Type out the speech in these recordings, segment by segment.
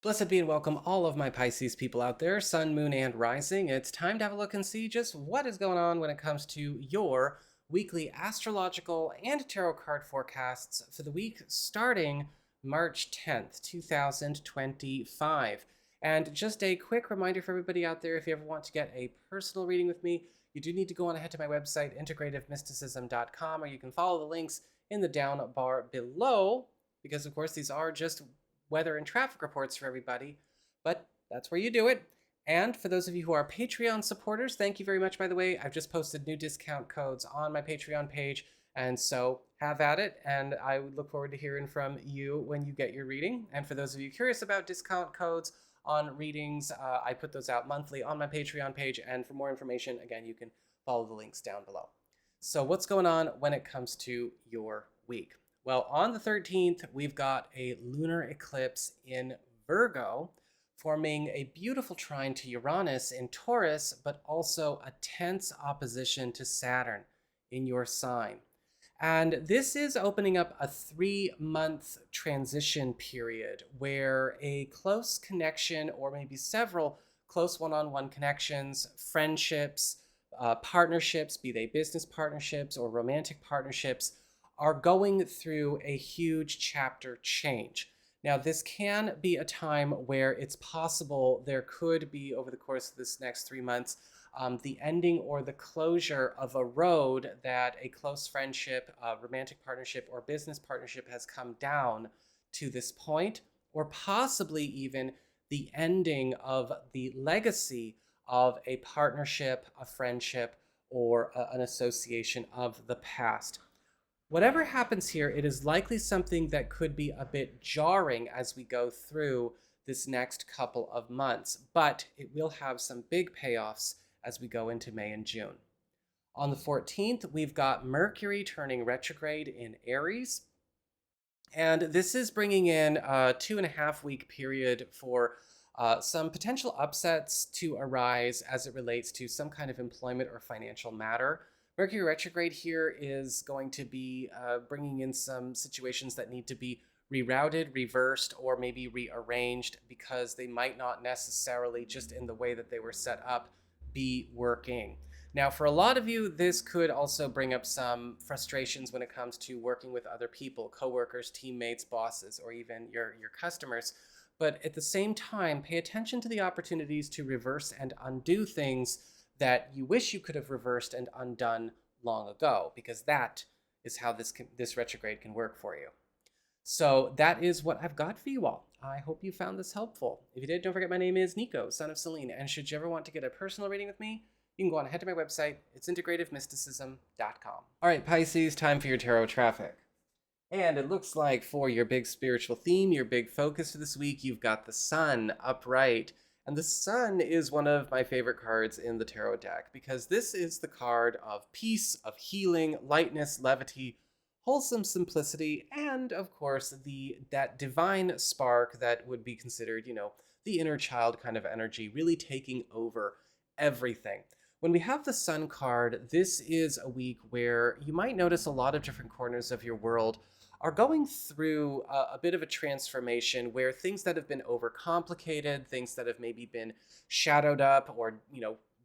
Blessed be and welcome all of my Pisces people out there, Sun, Moon, and Rising. It's time to have a look and see just what is going on when it comes to your weekly astrological and tarot card forecasts for the week starting March 10th, 2025. And just a quick reminder for everybody out there, if you ever want to get a personal reading with me, you do need to go on ahead to my website, integrativemysticism.com, or you can follow the links in the down bar below, because of course these are just weather and traffic reports for everybody, but that's where you do it. And for those of you who are Patreon supporters, thank you very much, by the way. I've just posted new discount codes on my Patreon page, and so have at it. And I would look forward to hearing from you when you get your reading. And for those of you curious about discount codes on readings, I put those out monthly on my Patreon page. And for more information, again, you can follow the links down below. So what's going on when it comes to your week? Well, on the 13th, we've got a lunar eclipse in Virgo, forming a beautiful trine to Uranus in Taurus, but also a tense opposition to Saturn in your sign. And this is opening up a 3-month transition period where a close connection, or maybe several close one-on-one connections, friendships, partnerships, be they business partnerships or romantic partnerships, are going through a huge chapter change. Now, this can be a time where it's possible there could be, over the course of this next 3 months, the ending or the closure of a road that a close friendship, romantic partnership, or business partnership has come down to this point, or possibly even the ending of the legacy of a partnership, a friendship, or an association of the past. Whatever happens here, it is likely something that could be a bit jarring as we go through this next couple of months, but it will have some big payoffs as we go into May and June. On the 14th, we've got Mercury turning retrograde in Aries, and this is bringing in a 2.5-week period for some potential upsets to arise as it relates to some kind of employment or financial matter. Mercury retrograde here is going to be bringing in some situations that need to be rerouted, reversed, or maybe rearranged because they might not necessarily, just in the way that they were set up, be working. Now, for a lot of you, this could also bring up some frustrations when it comes to working with other people, coworkers, teammates, bosses, or even your customers. But at the same time, pay attention to the opportunities to reverse and undo things that you wish you could have reversed and undone long ago, because that is how this retrograde can work for you. So that is what I've got for you all. I hope you found this helpful. If you did, don't forget my name is Nico, Son of Selene, and should you ever want to get a personal reading with me, you can go on ahead to my website. It's integrativemysticism.com. All right, Pisces, time for your tarot traffic. And it looks like for your big spiritual theme, your big focus for this week, you've got the Sun upright. And the Sun is one of my favorite cards in the tarot deck because this is the card of peace, of healing, lightness, levity, wholesome simplicity, and of course that divine spark that would be considered, the inner child kind of energy really taking over everything. When we have the Sun card, this is a week where you might notice a lot of different corners of your world are going through a bit of a transformation where things that have been overcomplicated, things that have maybe been shadowed up or,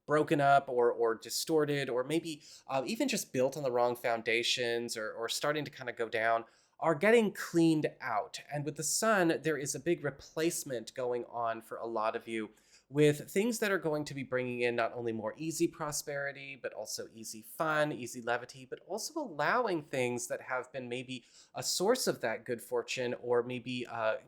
broken up or distorted, or maybe even just built on the wrong foundations or starting to kind of go down, are getting cleaned out. And with the Sun, there is a big replacement going on for a lot of you, with things that are going to be bringing in not only more easy prosperity, but also easy fun, easy levity, but also allowing things that have been maybe a source of that good fortune, or maybe, I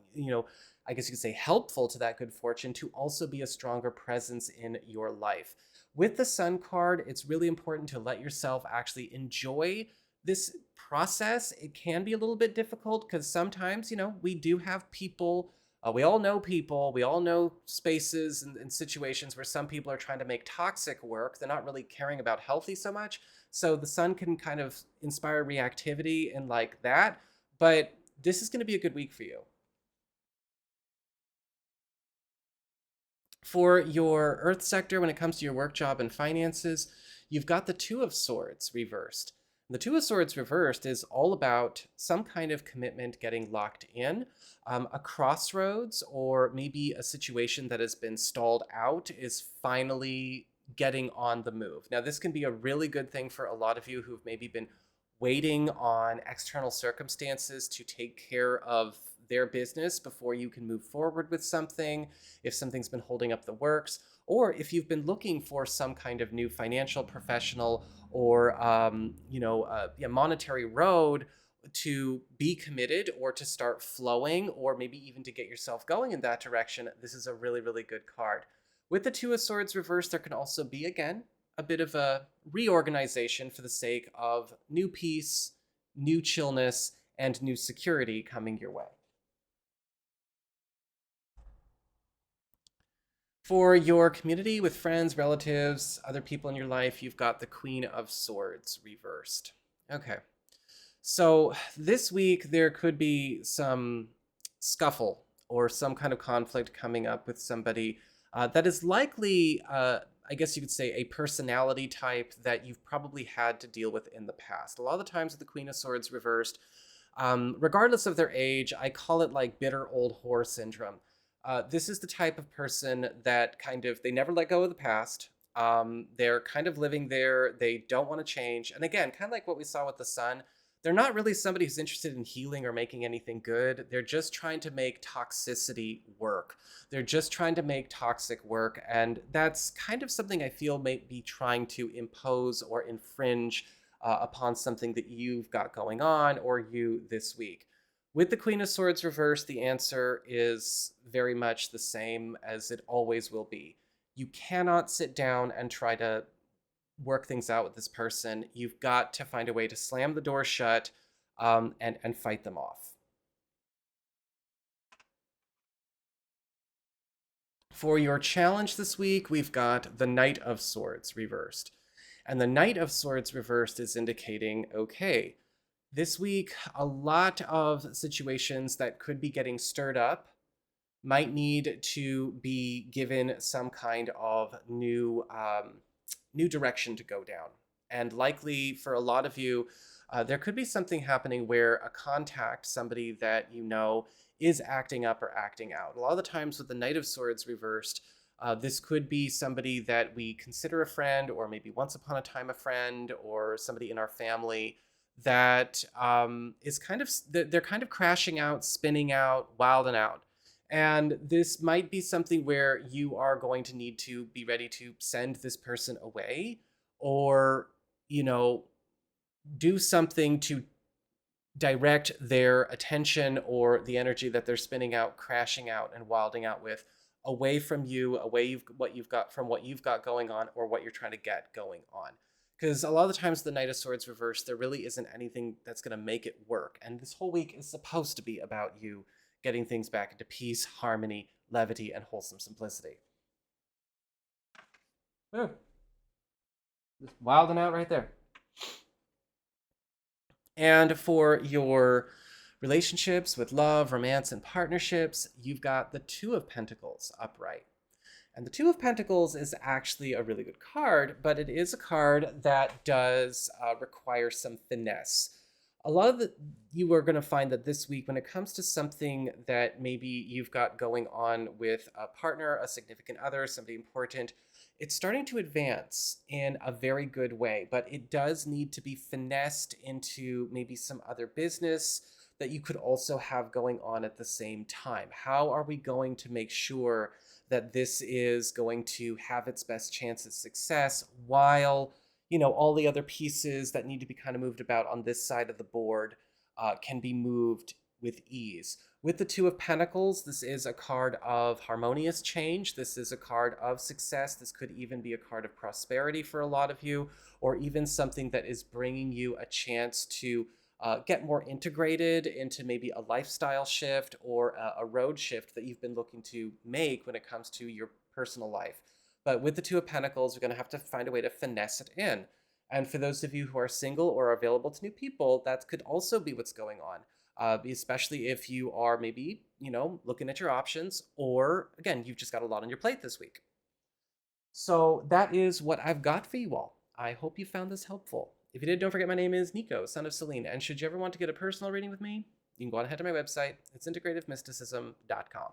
guess you could say helpful to that good fortune, to also be a stronger presence in your life. With the Sun card, it's really important to let yourself actually enjoy this process. It can be a little bit difficult because sometimes, we do have people. We all know people, we all know spaces and situations where some people are trying to make toxic work. They're not really caring about healthy so much. So the Sun can kind of inspire reactivity and like that. But this is going to be a good week for you. For your Earth sector, when it comes to your work, job, and finances, you've got the Two of Swords reversed. The Two of Swords reversed is all about some kind of commitment getting locked in. A crossroads or maybe a situation that has been stalled out is finally getting on the move. Now, this can be a really good thing for a lot of you who've maybe been waiting on external circumstances to take care of their business before you can move forward with something, if something's been holding up the works, or if you've been looking for some kind of new financial professional or monetary road to be committed or to start flowing or maybe even to get yourself going in that direction. This is a really, really good card. With the Two of Swords reversed, there can also be, again, a bit of a reorganization for the sake of new peace, new chillness, and new security coming your way. For your community with friends, relatives, other people in your life, you've got the Queen of Swords reversed. Okay. So this week there could be some scuffle or some kind of conflict coming up with somebody that is likely, I guess you could say, a personality type that you've probably had to deal with in the past. A lot of the times with the Queen of Swords reversed, regardless of their age, I call it like bitter old whore syndrome. This is the type of person that they never let go of the past. They're kind of living there. They don't want to change. And again, kind of like what we saw with the sun, they're not really somebody who's interested in healing or making anything good. They're just trying to make toxicity work. They're just trying to make toxic work. And that's kind of something I feel may be trying to impose or infringe upon something that you've got going on or you this week. With the Queen of Swords reversed, the answer is very much the same as it always will be. You cannot sit down and try to work things out with this person. You've got to find a way to slam the door shut and fight them off. For your challenge this week, we've got the Knight of Swords reversed. And the Knight of Swords reversed is indicating, okay, this week, a lot of situations that could be getting stirred up might need to be given some kind of new direction to go down. And likely for a lot of you, there could be something happening where a contact, somebody that you know, is acting up or acting out. A lot of the times with the Knight of Swords reversed, this could be somebody that we consider a friend or maybe once upon a time a friend or somebody in our family that is they're kind of crashing out, spinning out, wilding out. And this might be something where you are going to need to be ready to send this person away or, do something to direct their attention or the energy that they're spinning out, crashing out, and wilding out with away from you, what you've got going on or what you're trying to get going on. Because a lot of the times the Knight of Swords reversed, there really isn't anything that's going to make it work. And this whole week is supposed to be about you getting things back into peace, harmony, levity, and wholesome simplicity. Ooh. Just wilding out right there. And for your relationships with love, romance, and partnerships, you've got the Two of Pentacles upright. And the Two of Pentacles is actually a really good card, but it is a card that does require some finesse. A lot of you are going to find that this week, when it comes to something that maybe you've got going on with a partner, a significant other, somebody important, it's starting to advance in a very good way, but it does need to be finessed into maybe some other business that you could also have going on at the same time. How are we going to make sure that this is going to have its best chance at success while, all the other pieces that need to be kind of moved about on this side of the board can be moved with ease? With the Two of Pentacles, this is a card of harmonious change. This is a card of success. This could even be a card of prosperity for a lot of you, or even something that is bringing you a chance to get more integrated into maybe a lifestyle shift or a road shift that you've been looking to make when it comes to your personal life. But with the Two of Pentacles, you're going to have to find a way to finesse it in. And for those of you who are single or are available to new people, that could also be what's going on. Especially if you are maybe, looking at your options, or again, you've just got a lot on your plate this week. So that is what I've got for you all. I hope you found this helpful. If you did, don't forget my name is Nico, Son of Selene, and should you ever want to get a personal reading with me, you can go on ahead to my website. It's integrativemysticism.com.